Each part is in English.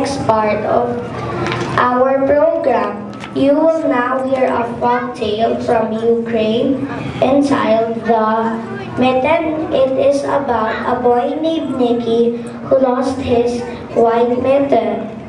next part of our program. You will now hear a folk tale from Ukraine entitled The Mitten. It is about a boy named Nicky who lost his white mitten.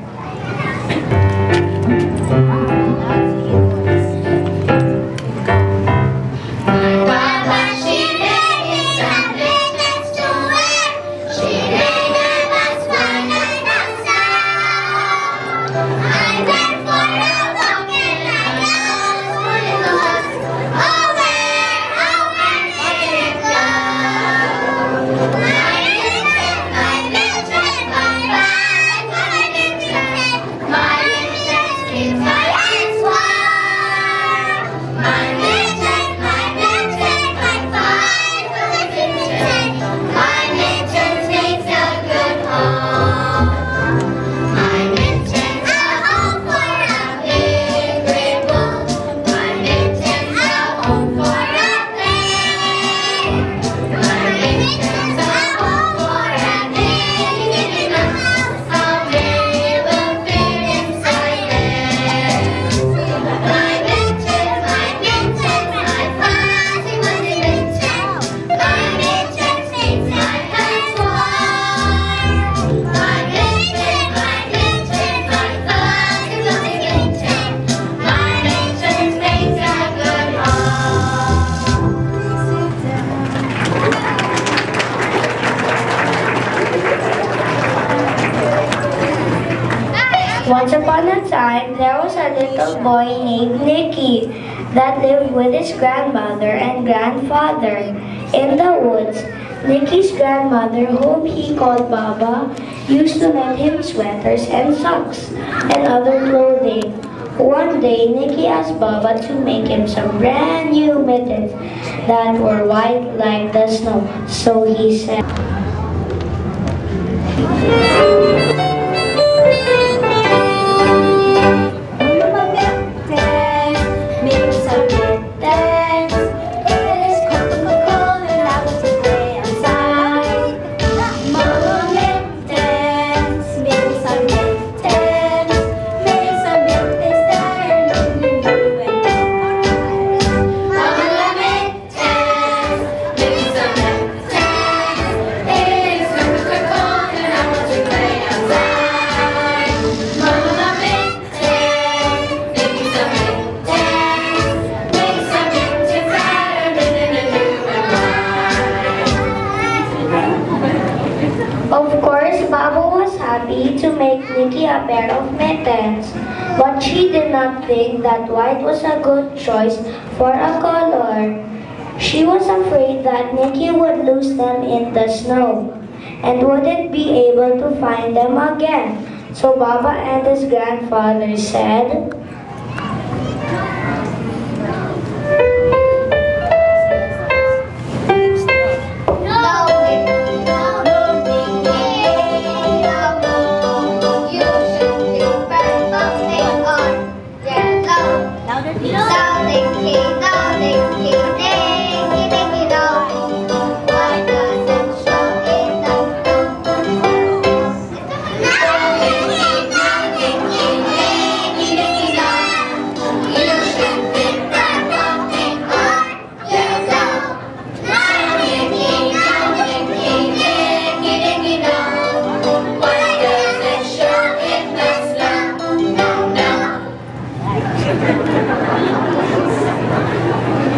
Once upon a time, there was a little boy named Nicky that lived with his grandmother and grandfather in the woods. Nicky's grandmother, whom he called Baba, used to knit him sweaters and socks and other clothing. One day, Nicky asked Baba to make him some brand new mittens that were white like the snow. So he said, to make Nicky a pair of mittens, but she did not think that white was a good choice for a color. She was afraid that Nicky would lose them in the snow and wouldn't be able to find them again. So Baba and his grandfather said,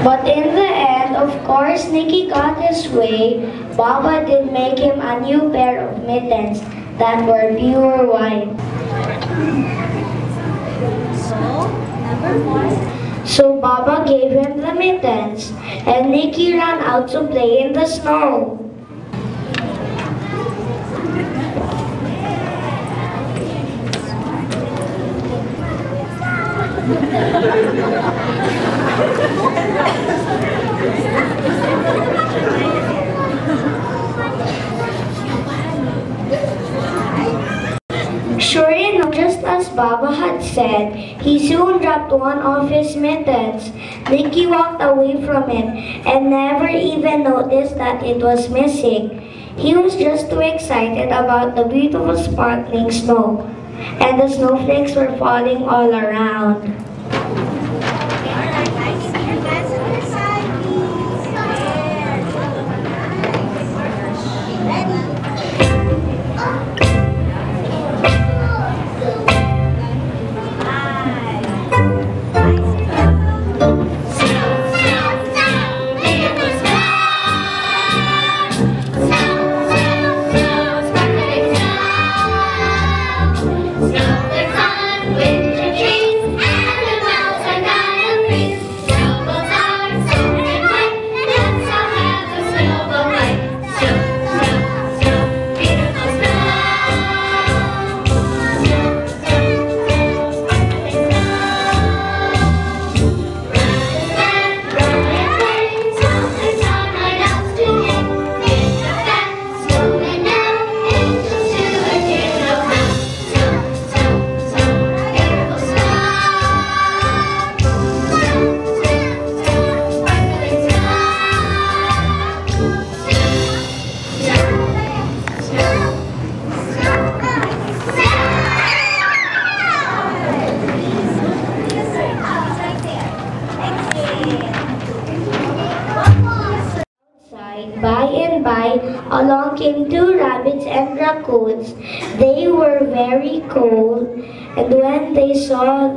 but in the end, of course, Nicky got his way. Baba did make him a new pair of mittens that were pure white. So Baba gave him the mittens, and Nicky ran out to play in the snow. Sure enough, just as Baba had said, he soon dropped one of his mittens. Nicky walked away from it and never even noticed that it was missing. He was just too excited about the beautiful sparkling snow. and the snowflakes were falling all around. By and by, along came two rabbits and raccoons. They were very cold, and when they saw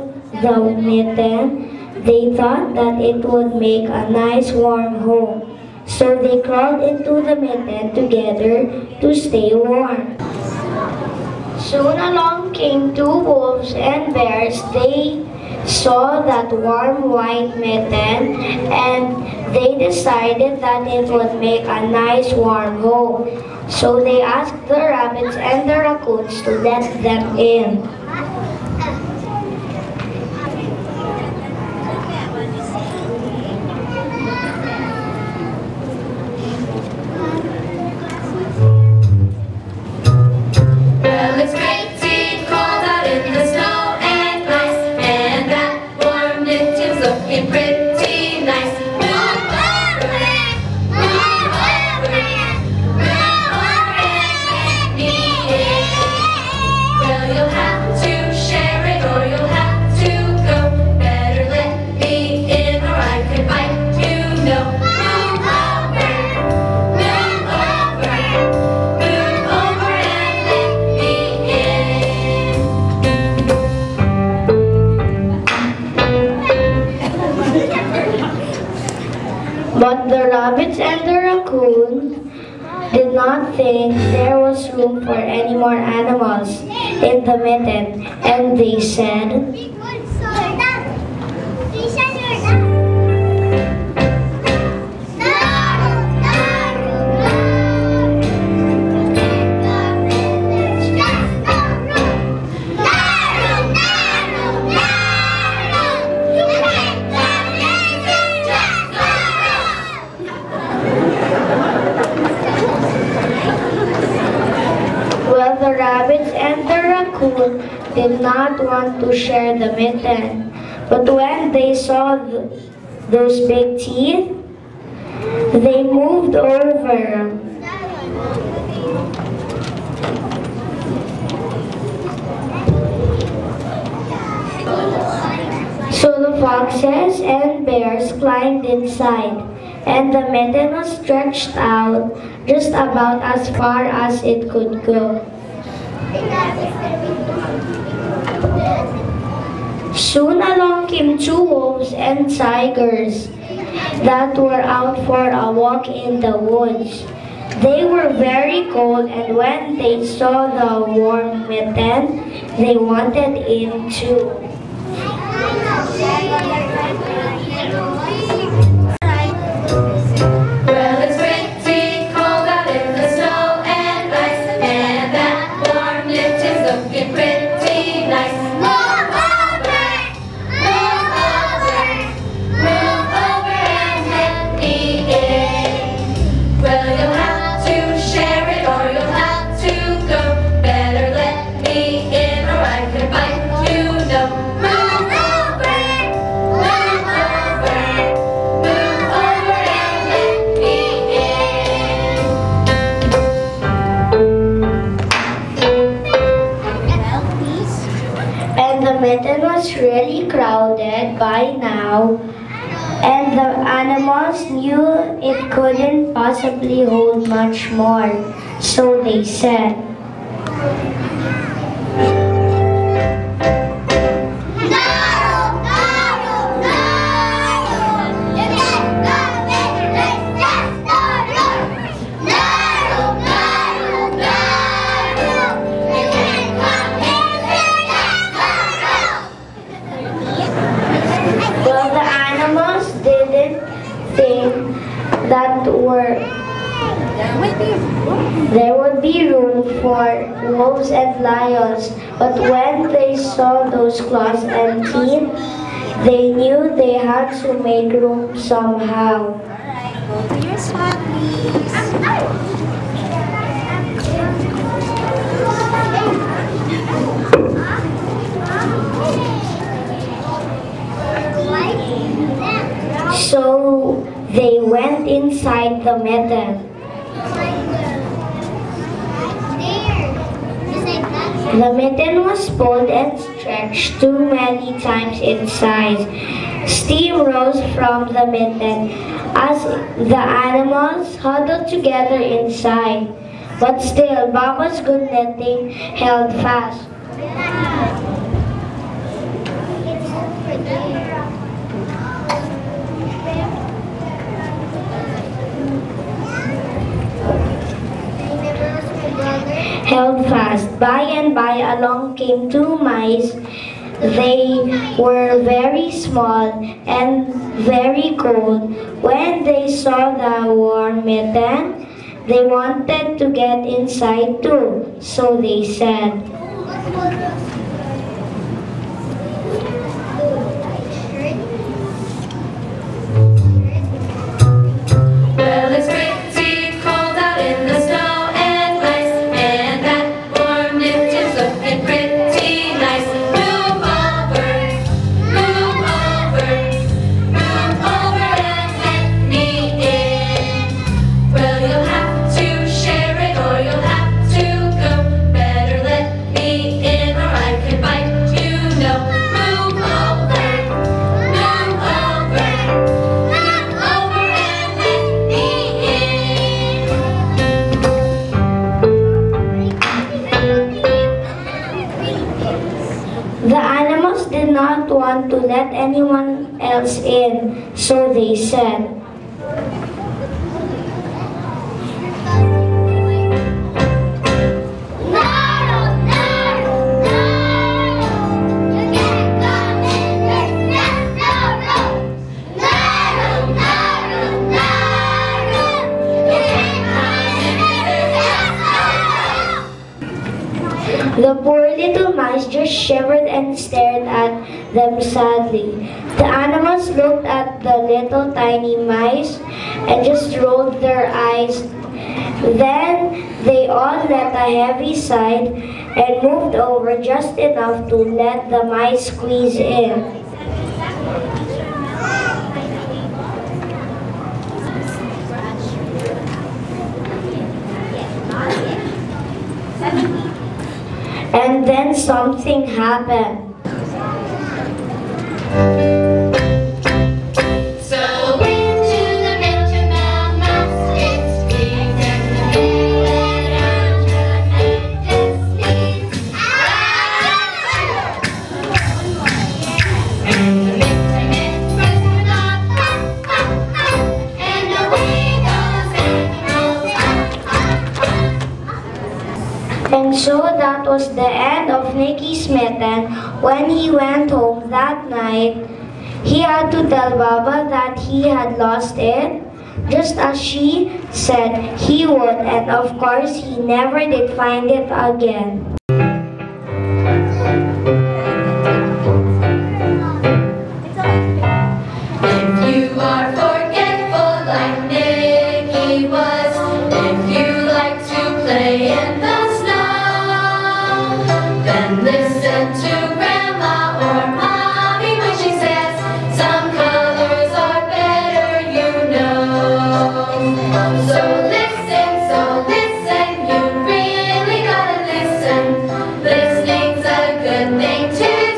the mitten, they thought that it would make a nice warm home. So they crawled into the mitten together to stay warm. Soon along came two wolves and bears. They saw that warm white mitten, and they decided that it would make a nice warm home. So they asked the rabbits and the raccoons to let them in. Well, it's pretty cold out in the snow and ice, and that warm mitten's looking pretty nice. Move over it, move over it, move over it, let me in. Well, you'll have to share it or you'll have to go. Better let me in or I could bite you, no. Move over, move over, move over and let me in. But the rabbits and the raccoons did not think there was room for any more animals in the mitten, and they said, well, the rabbits and the raccoon did not want to share the mitten. But when they saw those big teeth, they moved over. So the foxes and bears climbed inside, and the mitten was stretched out just about as far as it could go. Soon along came two wolves and tigers that were out for a walk in the woods. They were very cold, and when they saw the warm mitten, they wanted in too. Well, it's pretty cold out in the snow and ice, and that warm mitten's looking pretty nice. Move over, move over, move over and let me in. Well, you'll have to share it or you'll have to go. Better let me in or I could bite you, no. And the mitten was really crowded by now, and the animals knew it couldn't possibly hold much more. So they said, well, the animals didn't think that there would be room for wolves and lions, but when they saw those claws and teeth, they knew they had to make room somehow. Alright, go to your spot, please. So they went inside the mitten. The mitten was pulled and stretched too many times its size. Steam rose from the mitten as the animals huddled together inside. But still, Baba's good knitting held fast. Held fast. By and by along came two mice. They were very small and very cold. When they saw the warm mitten, they wanted to get inside too. So they said, Well, it's pretty cold out in the snow and ice, and that warm knit is looking pretty nice. Move over, move over, move over and let me in. Well, you'll have to share it or you'll have to go. Better let me in or I can bite you, no. Move over, move over, move over and let me in. the animals did not want to let anyone else in. So they said, the poor little mice just shivered and stared at them sadly. The animals looked at the little tiny mice and just rolled their eyes. Then they all let a heavy sigh and moved over just enough to let the mice squeeze in. And then something happened. So into the mitten the mouse it squeezed and the playlet round her neck it sneezed. And the mitten pressed on, and away goes animals. And so that was the end of Nicky's mitten. When he went home that night, he had to tell Baba that he had lost it, just as she said he would, and of course he never did find it again. If you are forgetful like Nicky was, if you like to play in the snow, then listen to Grandma or Mommy when she says some colors are better, you know. So listen, you really gotta listen. Listening's a good thing to do.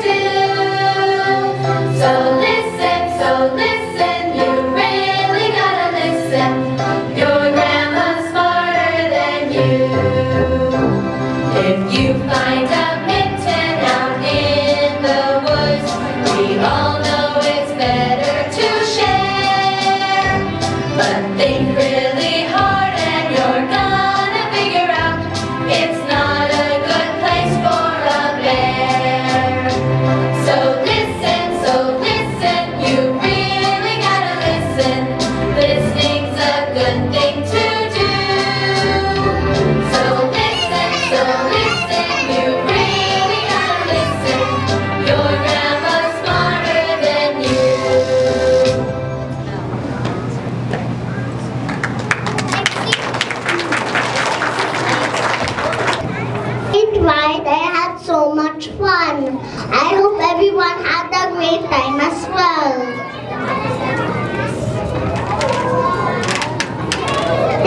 fun. I hope everyone had a great time as well.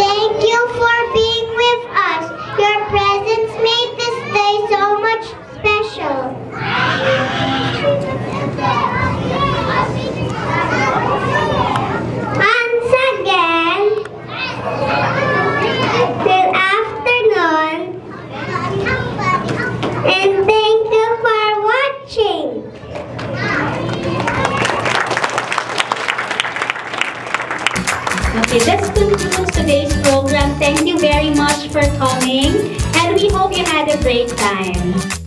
Thank you for being with us. Your presence made this day so much special. Once again, good afternoon, and thank you for watching. Okay, this concludes today's program. Thank you very much for coming, and we hope you had a great time.